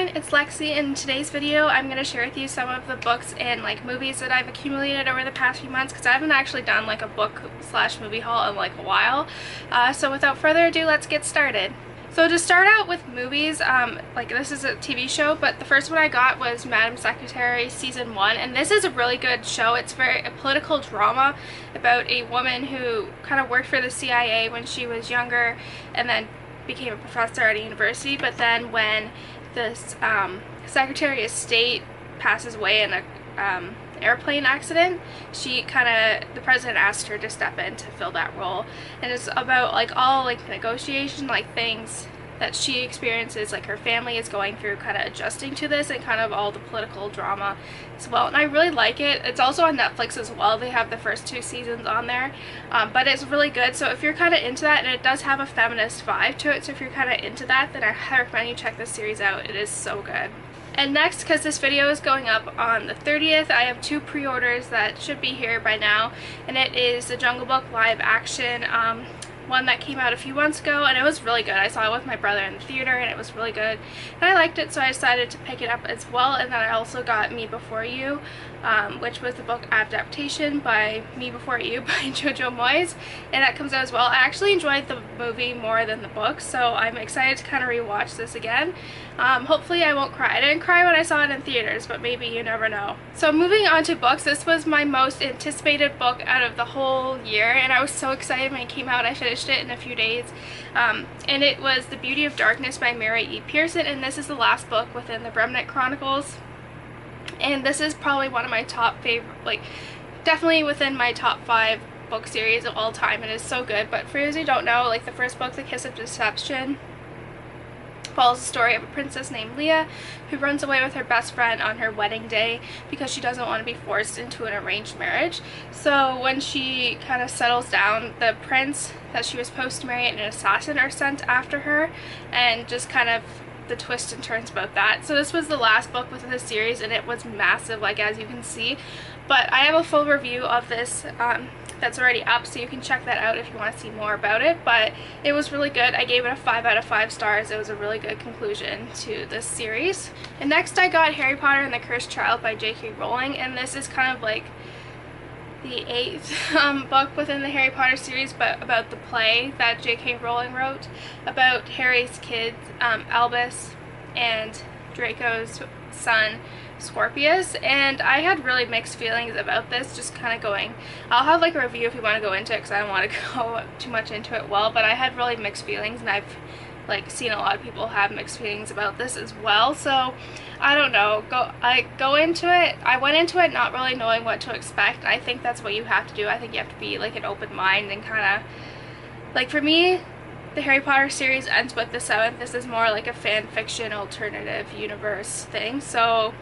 everyone, it's Lexi, and in today's video I'm going to share with you some of the books and movies that I've accumulated over the past few months, because I haven't actually done a book slash movie haul in a while. So without further ado, let's get started. So to start out with movies, this is a TV show, but the first one I got was Madam Secretary Season 1, and this is a really good show. It's a political drama about a woman who kind of worked for the CIA when she was younger and then became a professor at a university, but then when this Secretary of State passes away in a airplane accident, the president asked her to step in to fill that role, and it's about all negotiation, things that she experiences, her family is going through, kind of adjusting to this, and kind of all the political drama as well. And I really like it. It's also on Netflix as well. They have the first 2 seasons on there, but it's really good. So if you're kind of into that, and it does have a feminist vibe to it, so if you're kind of into that, then I highly recommend you check this series out. It is so good. And next, because this video is going up on the 30th, I have 2 pre-orders that should be here by now, and it is the Jungle Book live action one that came out a few months ago, and it was really good. I saw it with my brother in the theater, and it was really good, and I liked it, so I decided to pick it up as well. And then I also got Me Before You, which was the book adaptation by Me Before You by Jojo Moyes, and that comes out as well. I actually enjoyed the movie more than the book, so I'm excited to kind of rewatch this again. Hopefully I won't cry. I didn't cry when I saw it in theaters, but maybe, you never know. So moving on to books, this was my most anticipated book out of the whole year, and I was so excited when it came out. I finished it in a few days, and it was The Beauty of Darkness by Mary E. Pearson, and this is the last book within the Remnant Chronicles, and this is probably one of my top favorite, definitely within my top 5 book series of all time. It is so good. But for those who don't know, the first book, The Kiss of Deception, follows the story of a princess named Leah who runs away with her best friend on her wedding day because she doesn't want to be forced into an arranged marriage. So when she kind of settles down, the prince that she was supposed to marry and an assassin are sent after her, and just kind of the twists and turns about that. So this was the last book within the series, and it was massive, as you can see. But I have a full review of this that's already up, so you can check that out if you want to see more about it. But it was really good. I gave it a 5 out of 5 stars. It was a really good conclusion to this series. And next I got Harry Potter and the Cursed Child by J.K. Rowling, and this is kind of the 8th book within the Harry Potter series, but about the play that J.K. Rowling wrote about Harry's kids, Albus and Draco's son Scorpius. And I had really mixed feelings about this, just kind of going, I'll have a review if you want to go into it, because I don't want to go too much into it but I had really mixed feelings, and I've seen a lot of people have mixed feelings about this as well. So I don't know, I went into it not really knowing what to expect. I think that's what you have to do. I think you have to be an open mind, and kind of for me, the Harry Potter series ends with the 7th. This is more a fan fiction alternative universe thing, so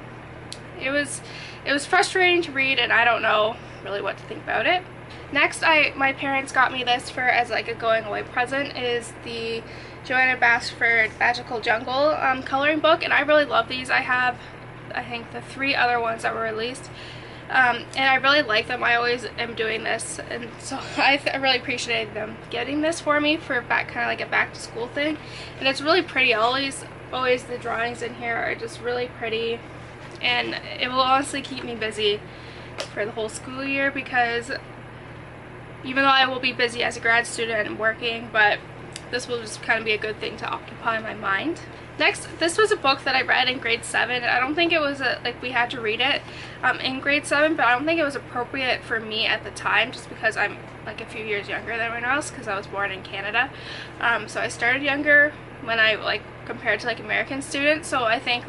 it was frustrating to read, and I don't know really what to think about it. Next, my parents got me this as a going away present, is the Joanna Basford Magical Jungle coloring book, and I really love these. I have, I think, the 3 other ones that were released, and I really like them. I always am doing this, and so I really appreciated them getting this for me for a back to school thing. And it's really pretty. Always the drawings in here are just really pretty, and it will honestly keep me busy for the whole school year, because even though I will be busy as a grad student and working, but this will just kind of be a good thing to occupy my mind. Next, this was a book that I read in grade 7. I don't think it was we had to read it in grade 7, but I don't think it was appropriate for me at the time, just because I'm a few years younger than everyone else, because I was born in Canada. So I started younger when I compared to American students, so I think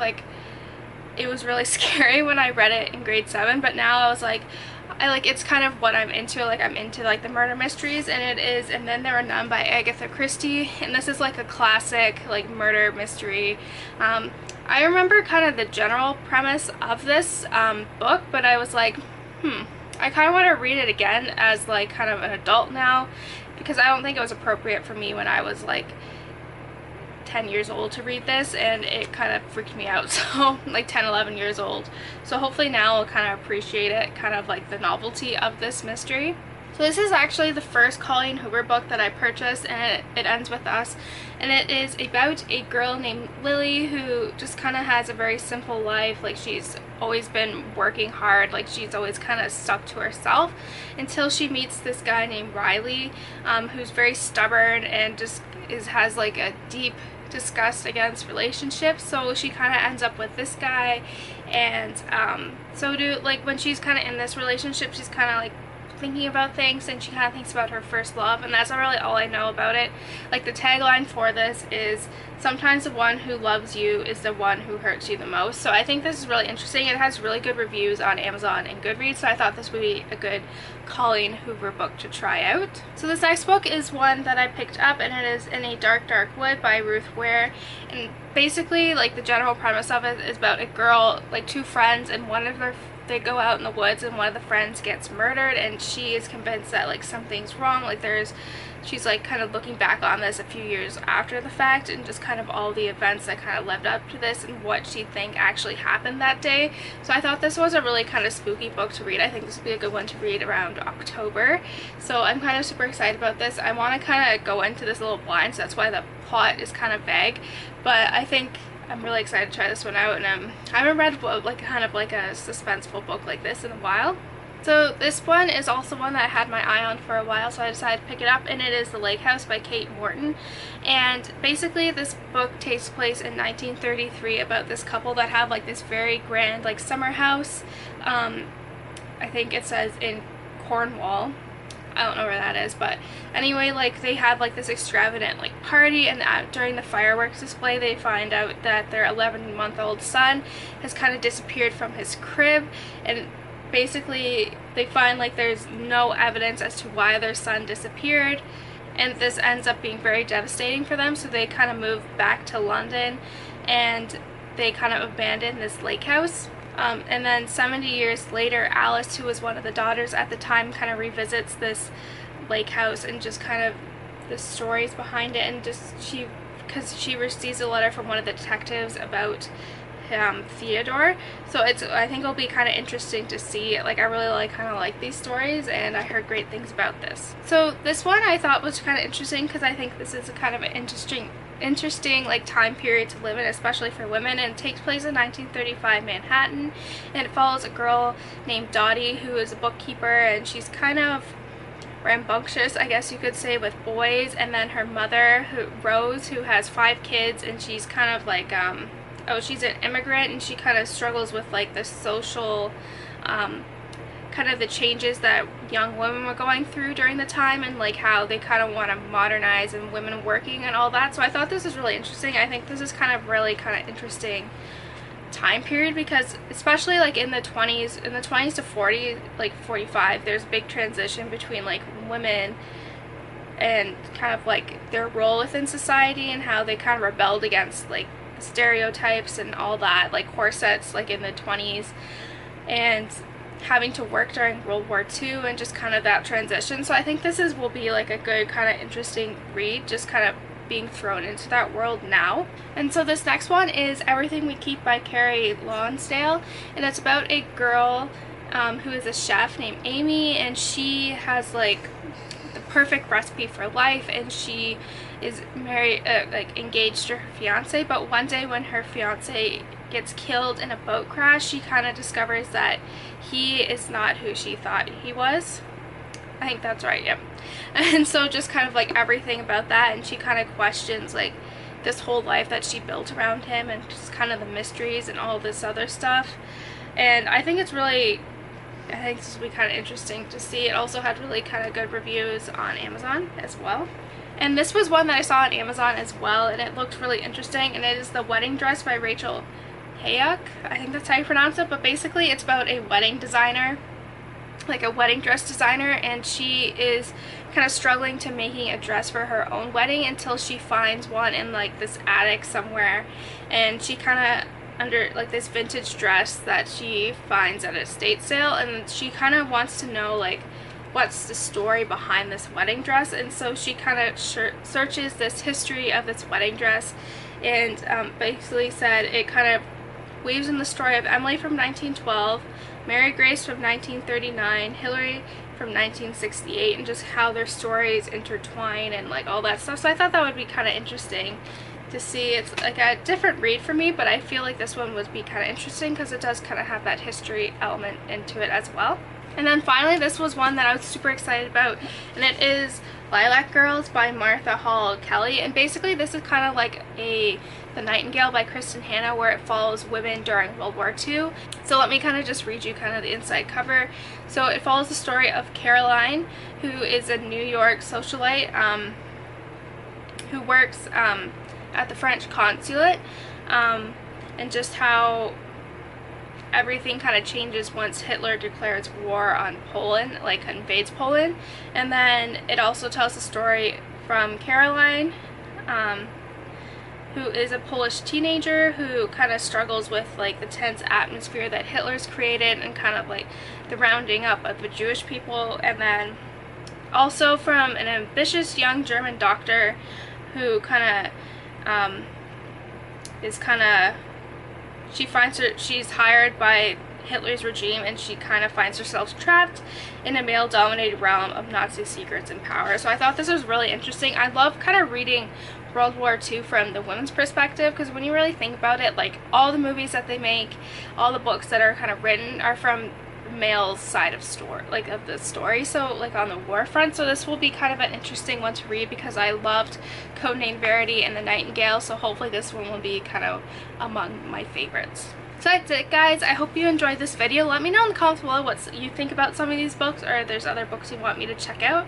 it was really scary when I read it in grade 7, but now I was it's kind of what I'm into. I'm into the murder mysteries, and it is And Then There Are None by Agatha Christie, and this is a classic murder mystery. I remember kind of the general premise of this book, but I was I kind of want to read it again as kind of an adult now, because I don't think it was appropriate for me when I was 10 years old to read this, and it kind of freaked me out. So 10, 11 years old. So hopefully now I'll kind of appreciate it, kind of the novelty of this mystery. So this is actually the first Colleen Hoover book that I purchased, and it ends with us, and it is about a girl named Lily who just kind of has a very simple life. Like, she's always been working hard, like she's always kind of stuck to herself until she meets this guy named Riley, who's very stubborn and just has like a deep disgust against relationships. So she kind of ends up with this guy, and like when she's kind of in this relationship, she's kind of like thinking about things, and she kind of thinks about her first love, and that's not really all I know about it. Like, the tagline for this is, sometimes the one who loves you is the one who hurts you the most. So I think this is really interesting. It has really good reviews on Amazon and Goodreads, so I thought this would be a good Colleen Hoover book to try out. So this next book is one that I picked up, and it is In a Dark Dark Wood by Ruth Ware. And basically, like, the general premise of it is about a girl, like two friends, and they go out in the woods, and one of the friends gets murdered, and she is convinced that like something's wrong. Like, she's like kind of looking back on this a few years after the fact, and just kind of all the events that kind of led up to this and what she think actually happened that day. So I thought this was a really kind of spooky book to read. I think this would be a good one to read around October. So I'm kind of super excited about this. I want to kind of go into this a little blind, so that's why the plot is kind of vague, but I think I'm really excited to try this one out, and I haven't read like kind of like a suspenseful book like this in a while. So this one is also one that I had my eye on for a while, so I decided to pick it up, and it is The Lake House by Kate Morton. And basically this book takes place in 1933 about this couple that have like this very grand like summer house. I think it says in Cornwall. I don't know where that is, but anyway, like, they have like this extravagant like party, and during the fireworks display they find out that their 11-month-old son has kind of disappeared from his crib, and basically they find like there's no evidence as to why their son disappeared, and this ends up being very devastating for them. So they kind of move back to London, and they kind of abandon this lake house. And then 70 years later, Alice, who was one of the daughters at the time, kind of revisits this lake house, and just kind of the stories behind it, and just because she receives a letter from one of the detectives about Theodore. So I think it'll be kind of interesting to see. Like, I really kind of like these stories, and I heard great things about this. So this one I thought was kind of interesting because I think this is a kind of an interesting like time period to live in, especially for women, and it takes place in 1935 Manhattan, and it follows a girl named Dottie who is a bookkeeper, and she's kind of rambunctious, I guess you could say, with boys. And then her mother, Rose, who has 5 kids, and she's kind of like she's an immigrant, and she kind of struggles with like the social kind of the changes that young women were going through during the time, and like how they kind of want to modernize and women working and all that. So I thought this was really interesting. I think this is kind of really kind of interesting time period, because especially like in the 20s to 40, like 45, there's a big transition between like women and kind of like their role within society, and how they kind of rebelled against like stereotypes and all that, like corsets, like in the 20s, and having to work during World War II, and just kind of that transition. So I think this will be like a good kind of interesting read, just kind of being thrown into that world now. And so this next one is Everything We Keep by Carrie Lonsdale, and it's about a girl who is a chef named Amy, and she has like the perfect recipe for life, and she is married, like engaged to her fiance. But one day when her fiance gets killed in a boat crash, she kind of discovers that he is not who she thought he was. I think that's right, yep. And so just kind of like everything about that, and she kind of questions like this whole life that she built around him, and just kind of the mysteries and all this other stuff. And I think this will be kind of interesting to see. It also had really kind of good reviews on Amazon as well. And this was one that I saw on Amazon as well, and it looked really interesting, and it is The Wedding Dress by Rachel Hayuk. I think that's how you pronounce it, but basically it's about a wedding designer, like a wedding dress designer, and she is kind of struggling to making a dress for her own wedding until she finds one in like this attic somewhere, and she kind of under like this vintage dress that she finds at a estate sale, and she kind of wants to know like what's the story behind this wedding dress. And so she kind of searches this history of this wedding dress, and basically said it kind of weaves in the story of Emily from 1912, Mary Grace from 1939, Hillary from 1968 and just how their stories intertwine and like all that stuff. So I thought that would be kind of interesting to see. It's like a different read for me, but I feel like this one would be kind of interesting because it does kind of have that history element into it as well. And then finally, this was one that I was super excited about, and it is Lilac Girls by Martha Hall Kelly. And basically this is kind of like The Nightingale by Kristen Hanna, where it follows women during World War II. So let me kind of just read you kind of the inside cover. So it follows the story of Caroline, who is a New York socialite who works at the French consulate, and just how everything kind of changes once Hitler declares war on Poland, like invades Poland. And then it also tells the story from Caroline, who is a Polish teenager who kind of struggles with like the tense atmosphere that Hitler's created and kind of like the rounding up of the Jewish people. And then also from an ambitious young German doctor who kind of she's hired by Hitler's regime, and she kind of finds herself trapped in a male-dominated realm of Nazi secrets and power. So I thought this was really interesting. I love kind of reading World War II from the women's perspective, because when you really think about it, like all the movies that they make, all the books that are kind of written are from male's side of the story, so like on the war front. So this will be kind of an interesting one to read because I loved Codename Verity and The Nightingale, so hopefully this one will be kind of among my favorites. So that's it, guys. I hope you enjoyed this video. Let me know in the comments below what you think about some of these books, or if there's other books you want me to check out.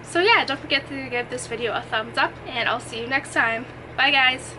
So yeah, don't forget to give this video a thumbs up, and I'll see you next time. Bye, guys.